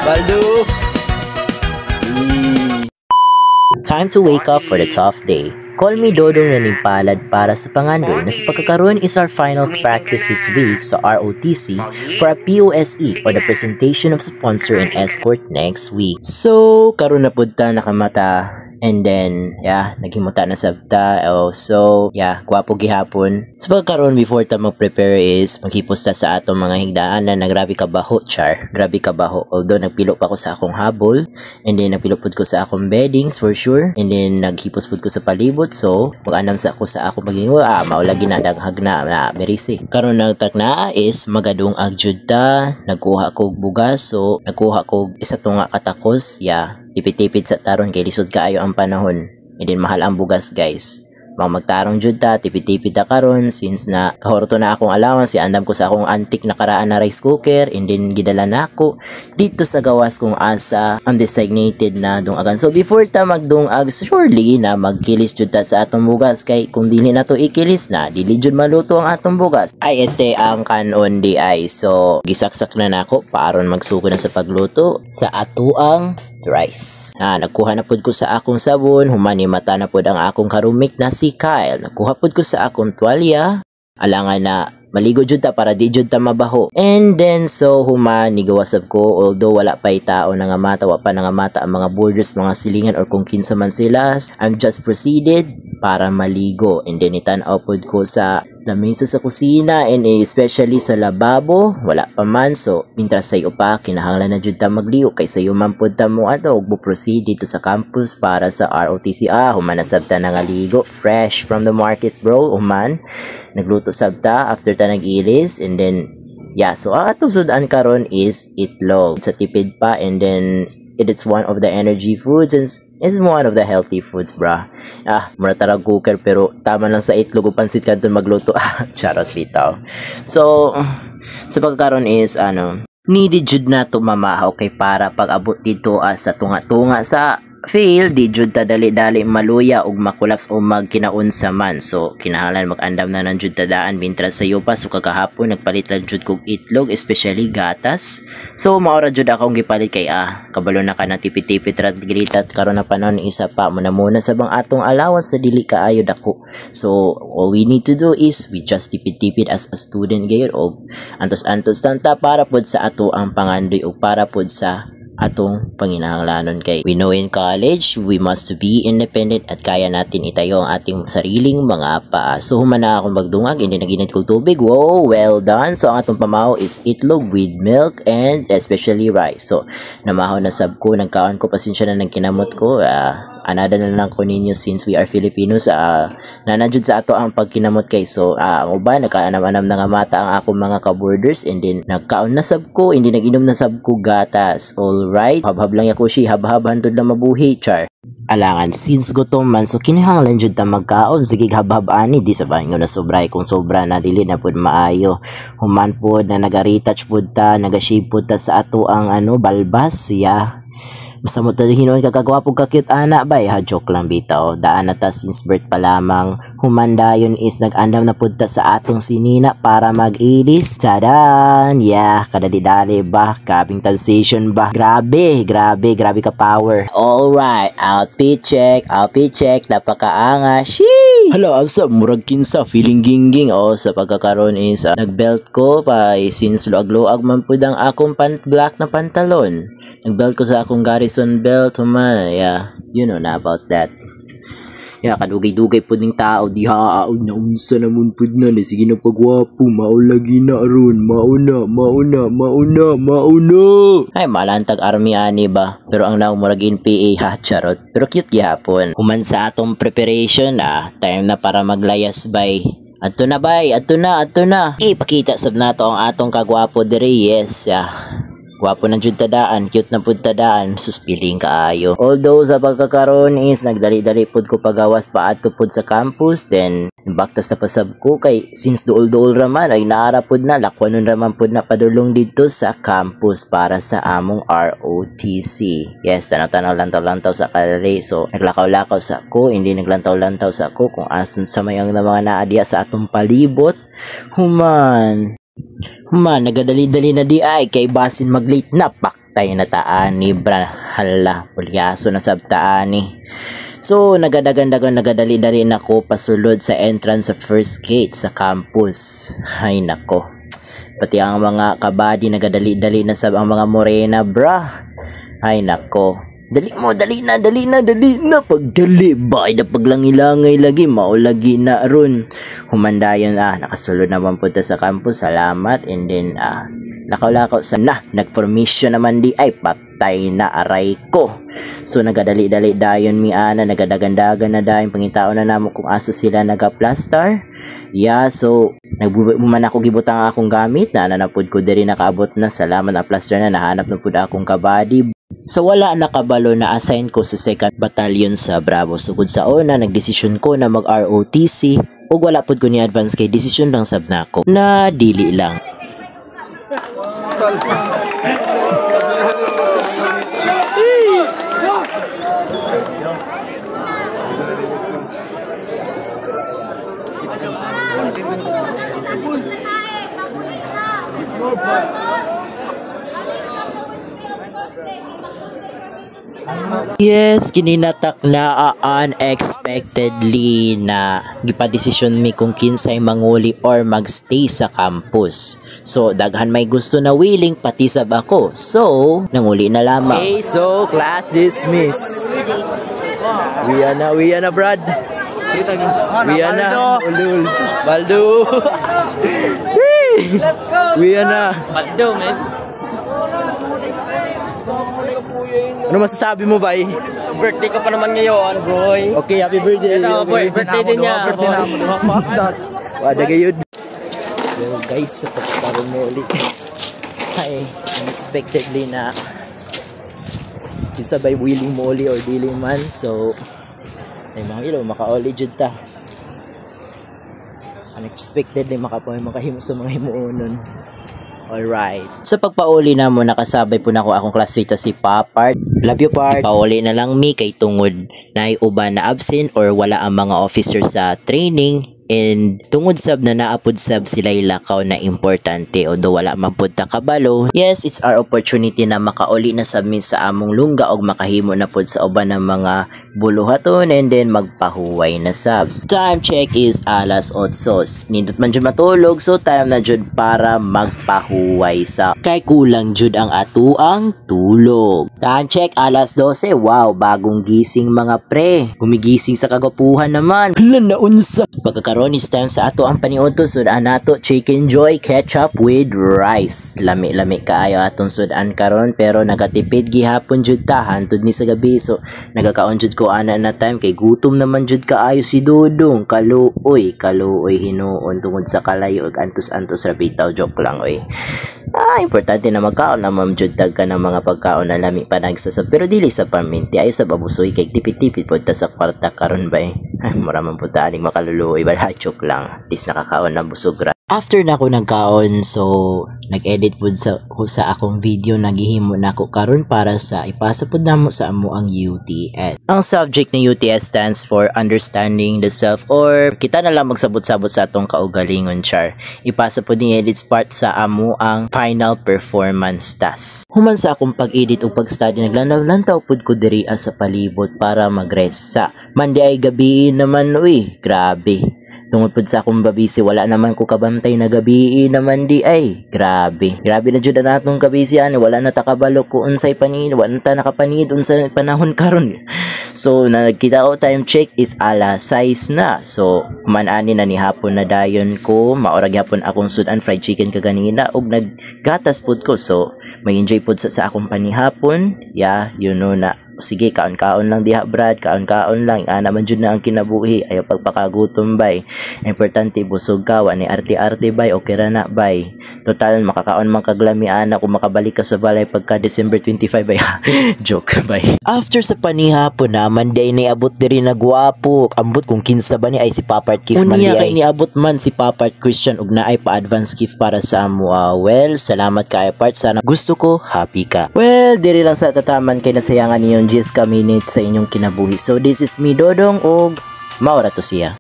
Baldo! Time to wake up for the tough day. Call me Dodong Nanimpalad para sa pangandoy na sa pagkakaroon is our final practice this week sa ROTC for a POSE or the presentation of sponsor and escort next week. So, karon na pud ta nakamata. And then, yeah, naghimuta na sabta. So, yeah, gwapo gihapon. So, pagkaroon before ta mag-prepare is maghipos ta sa atong mga higdaan na grabe kabaho, char. Grabe kabaho. Although, nagpilo pa ko sa akong habol. And then, nagpilo pud ko sa akong beddings for sure. And then, naghipos pud ko sa palibot. So, mag-anam sa ako sa akong maging, maulagi na daghag na merisi. Karon nagtak na is magadong agjud ta. Nagkuha ko bugas. So, nagkuha ko isa tunga katakos. Yeah. Tipid-tipid sa taron kay lisod kaayo ang panahon. And then mahal ang bugas guys. Magtarong jud ta, tipid-tipid ta karon since na kahorto na akong allowance, andam ko sa akong antik na karaan na rice cooker and then gidala na ako dito sa gawas kong asa undesignated na dungagan. So before ta magdungag, surely na magkilis jud ta sa atong bugas kay kung dili na to ikilis na, dili jud maluto ang atong bugas. Ay este ang kanon di ay. So gisaksak na nako paron magsuko na sa pagluto sa atuang rice. Nagkuha na pud ko sa akong sabon, humani mata na pud ang akong karumik na si Kyle. Nakuha pud ko sa akong tuwalya alangan na maligo jud ta para di jud ta mabaho. And then so humani gawasab ko although wala pa tao na nga mata, wa pa na nga mata ang mga borders, mga silingan or kung kinsa man sila. I'm just proceeded para maligo and then itan-aw pud ko sa lamesa sa kusina and especially sa lababo wala pa man. So mintras sayo pa kinahanglan na jud ta magligo kay sayo man pud ta mo ug proceed dito sa campus para sa ROTC. Human na sabta na nga ligo fresh from the market bro. Human nagluto sabta after ta nag-ilis and then yeah. So ang atong sudan karon is itlog sa tipid pa and then it is one of the energy foods and is one of the healthy foods bra. Mura tarag cooker pero tama lang sa itlog o pansit kadto magluto. Charot bitaw. So sa pagkaron is needed jud na to mamahaw kay para pag-abot dito sa tunga-tunga sa fail di jud ta dali-dali maluya ug makulaps o magkinaunsa man. So kinahanglan mag-andam na ng jud ta daan mintras sayo pa. So kakahapon nagpalit lang jud kog itlog especially gatas. So maora jud akong gipalit kay kabalo na ka na tipid-tipid rat gilitat karon na panon isa pa muna sa bang atong allowance sa dili kaayo dako. So all we need to do is we just tipid-tipid as a student gayud og antos-antos tanta para pod sa ato ang pangandoy o para pod sa atong panginahanglanon kay we know in college we must be independent at kaya natin itayo ang ating sariling mga paa. So humana akong magdungag hindi naginit ko tubig. Wow, well done. So ang atong pamahaw is itlog with milk and especially rice. So namahaw na sab ko, nagkaon ko, pasensya na ng kinamot ko. Anada na lang ko ninyo since we are Filipinos. Nanajud sa ato ang pagkinamot kay. So ako ba nakaanam-anam na nga mata ang akong mga kaborders and then nagkaon na sab ko, hindi naginom na sab ko gatas. Alright, habhab lang ako si habhab handod na mabuhi char. Alangan since gutom man so kinahanglan jud ta magkaon sige habhab ani di sa banyo na sobray kung sobra na dili na pud maayo. Human pud na naga-retouch pud ta, naga-shave pud ta sa ato ang balbas ya. Basta mo ta hinon kakagwapo ka cute ana ba joke lang bitaw. Daan na ta since birth pa lamang. Humandayon is nag-andam na pud ta sa atong sinina para mag-ilis. Tadan! Yeah, kadali-dali ba? Kabing transition ba? Grabe ka power. Alright, outfit check. Napakaanga. Shee! Hello, asa murag kinsa feeling gingging. Sa pagkakaroon is nagbelt ko pa since luag-luag man pud ang akong black na pantalon. Nagbelt ko sa akong garrison belt. Yeah, you know na about that. Yeah, kadugay-dugay po ng tao di haaon na unsa naman po na sige na pagwapo maulagi na aron mauna. Ay malantag army ani ba pero ang naong murag NPA charot pero cute gyapon. Human sa atong preparation time na para maglayas bay. Adto na bay, adto na. Ipakita sab nato ang atong kagwapo diri. Yes, gwapo na jud tadaan, cute na pud tadaan, suspiling kaayo. Although sa pagkakaroon is nagdali-dali pud ko pagawas pa adto pud sa campus, then baktas na pasab ko kay since duol-duol raman ay naara pud na lakwanon raman pud na padulong dito sa campus para sa among ROTC. Yes, tanaw-tanaw lantaw-lantaw sa kalye. So naglakaw-lakaw sa ko, hindi naglantaw-lantaw sa ko kung asan sa mayang na mga naadiya sa atong palibot. Human, nagadali-dali na di ay kay basin mag-late na pak paktay na taani bra. Hala, pulyaso na sab taani. So, nagadali-dali na ko pasulod sa entrance sa first gate sa campus. Ay nako. Pati ang mga kabady nagadali-dali na sab ang mga morena bra. Ay nako. Dali na. Pagdali ba na paglangilangay lagi, maulagi na ron. Humandayon nakasulod naman punta sa campus. Salamat. And then lakaw-lakaw sa nagformation naman di ay patay na aray ko. So nagadali-dali dayon mi ana, nagadagandagan na dayon pangitao na namo kung asa sila nagaplastar. Yeah, so nagbuman ako gibutang akong gamit na nanapod ko diri nakaabot na. Salamat na plaster na nahanap na pud akong kabady. So wala nakabalo na assign ko sa 2nd Battalion sa Bravo. Sugod sa una, nagdesisyon ko na mag ROTC ug wala pud ko ni advance kay desisyon lang sab nako. Na dili lang. Yes, kininatak na unexpectedly na gipa-desisyon mi kung kinsay manguli or magstay sa campus. So, daghan may gusto na willing pati sab ako. So, nanguli na lamang. Okay, so class dismissed. We are na Brad. We are na. Ulul. Baldo. We are na. Baldo, man. Ano masasabi mo, bay? Birthday ko pa naman ngayon, boy. Okay, happy birthday. Ito, boy. Birthday din niya. Fuck that. Wada gayud. So, guys, sa pagkakaroon mo ulit. Ay, unexpectedly na kinsa bay willing mo uli or dili man. So, ay mga ilaw, maka-uli jud ta. Unexpectedly makahimo sa mga himuonon. Alright. Sa pagpauli na mo, nakasabay po na ako akong classmate si Papart. Love you, Part. Pauli na lang mi kay tungod na uban na absent or wala ang mga officer sa training. And tungod sab na naapod sab sila ilakaw na importante although wala magpunta kabalo. Yes, it's our opportunity na makauli na sab mi sa among lungga og makahimo na pod sa uban ng mga buluhaton and then magpahuway na subs. Time check is alas 8. Nindot man jud matulog so time na jud para magpahuway sa kay kulang jud ang atuang tulog. Time check alas 12. Wow, bagong gising mga pre. Gumigising sa kagapuhan naman. Hala na unsa. Pagkakaroon is time sa ato ang paniudto sudan nato chicken joy ketchup with rice. Lami-lami kaayo atong sudan karon pero nagatipid gihapon jud ta hantud ni sa gabi so nagakaon jud ko ana na time kay gutom naman jud kaayo si Dudong. Kaluoy hinuon tungod sa kalayo ug antos-antos ra bitaw, joke lang oy. Importante na magkaon na mamjud tag ka ng mga pagkaon na lami pa nagsasab pero dili sa paminti ay sa babusoy kay tipid-tipid pod ta sa kwarta karon ba eh. Ay maramang po ta aning makaluluoy ba, joke lang. At least nakakaon na busog ra. After na ako nagkaon so nag-edit pod sa akong video naghihimo na ako karon para sa ipasa pod namo sa amo ang UTS. Ang subject ng UTS stands for understanding the self or kita na lang magsabot-sabot sa atong kaugalingon char. Ipasa pod ni edits part sa amo ang final performance task. Human sa akong pag-edit o pag-study naglantaw pod ko diri sa palibot para mag-rest sa Monday ay gabi naman uy. Grabe. Tungod pod sa akong babisi wala naman ko kabantay na gabi naman di ay. Grabe na jud na atong kabisi ani wala na takabalo ko unsay panid wala na nakapanid unsay panahon karon. So nagkita o time check is alas 6 na. So man-ani na ni hapon na dayon ko maorag hapon akong sudan fried chicken kaganina ug naggatas pod ko. So may enjoy pod sa akong panihapon. Yeah, you know na. Sige, kaon-kaon lang diha Brad, kaon-kaon lang. Naman jud na ang kinabuhi, ayaw pagpakagutom bay. Importante busog ka, ni arte-arte bay, okay ra na bay. Total makakaon man kaglami ana kung makabalik ka sa balay pagka December 25 bay. Joke bay. After sa panihapon na Monday ni abot diri na gwapo. Ambot kung kinsa ba ni ay si Papart Gift man di ay. Ni abot man si Papart Christian ug naay pa advance gift para sa amo. Well, salamat kay Part, sana gusto ko happy ka. Well, diri lang sa tataman kay nasayangan niyo 10 ka minutes sa inyong kinabuhi. So this is me Dodong og maura to siya.